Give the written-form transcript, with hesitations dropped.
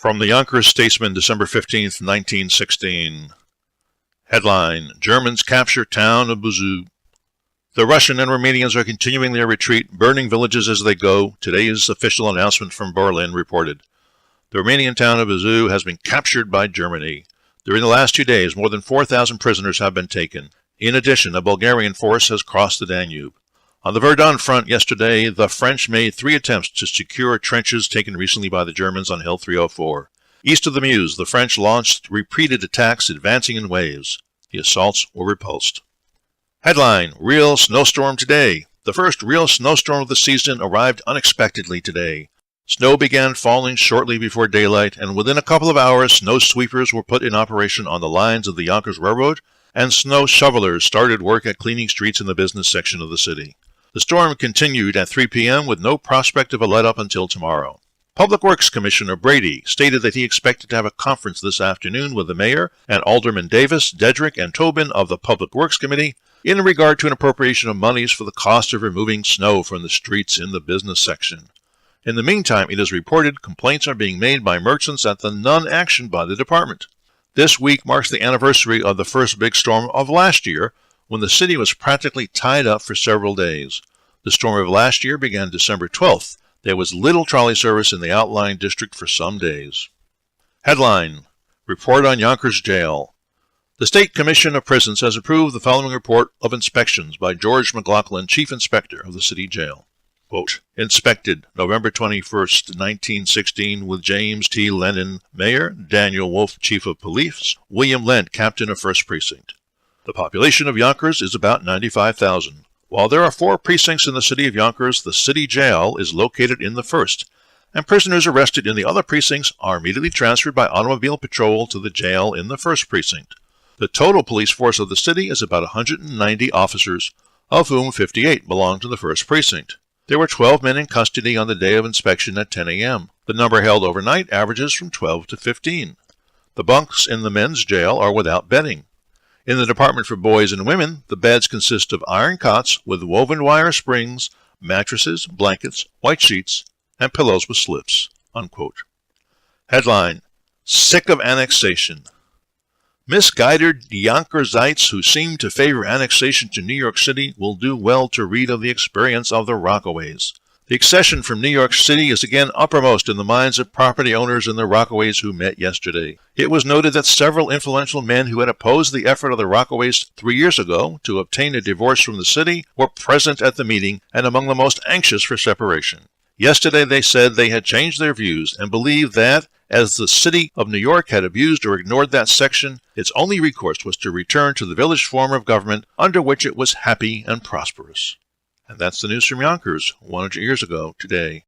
From the Yonkers Statesman, December 15th, 1916. Headline: Germans capture town of Buzou. The Russian and Romanians are continuing their retreat, burning villages as they go. Today's official announcement from Berlin reported. The Romanian town of Buzou has been captured by Germany. During the last 2 days, more than 4,000 prisoners have been taken. In addition, a Bulgarian force has crossed the Danube. On the Verdun front yesterday, the French made 3 attempts to secure trenches taken recently by the Germans on Hill 304. East of the Meuse, the French launched repeated attacks, advancing in waves. The assaults were repulsed. Headline: Real snowstorm today. The first real snowstorm of the season arrived unexpectedly today. Snow began falling shortly before daylight, and within a couple of hours, snow sweepers were put in operation on the lines of the Yonkers Railroad, and snow shovelers started work at cleaning streets in the business section of the city. The storm continued at 3 p.m. with no prospect of a let-up until tomorrow. Public Works Commissioner Brady stated that he expected to have a conference this afternoon with the mayor and Alderman Davis, Dedrick, and Tobin of the Public Works Committee in regard to an appropriation of monies for the cost of removing snow from the streets in the business section. In the meantime, it is reported complaints are being made by merchants at the non-action by the department. This week marks the anniversary of the first big storm of last year, when the city was practically tied up for several days. The storm of last year began December 12th. There was little trolley service in the outlying district for some days. Headline: Report on Yonkers Jail. The State Commission of Prisons has approved the following report of inspections by George McLaughlin, Chief Inspector of the City Jail. Quote, inspected November 21st, 1916, with James T. Lennon, Mayor, Daniel Wolf, Chief of Police, William Lent, Captain of 1st Precinct. The population of Yonkers is about 95,000. While there are 4 precincts in the city of Yonkers, the city jail is located in the 1st, and prisoners arrested in the other precincts are immediately transferred by automobile patrol to the jail in the 1st precinct. The total police force of the city is about 190 officers, of whom 58 belong to the 1st precinct. There were 12 men in custody on the day of inspection at 10 a.m. The number held overnight averages from 12 to 15. The bunks in the men's jail are without bedding. In the department for boys and women, the beds consist of iron cots with woven wire springs, mattresses, blankets, white sheets, and pillows with slips. Unquote. Headline: Sick of annexation. Misguided Yonkersites who seem to favor annexation to New York City will do well to read of the experience of the Rockaways. The accession from New York City is again uppermost in the minds of property owners in the Rockaways who met yesterday. It was noted that several influential men who had opposed the effort of the Rockaways 3 years ago to obtain a divorce from the city were present at the meeting and among the most anxious for separation. Yesterday they said they had changed their views and believed that, as the city of New York had abused or ignored that section, its only recourse was to return to the village form of government under which it was happy and prosperous. And that's the news from Yonkers 100 years ago today.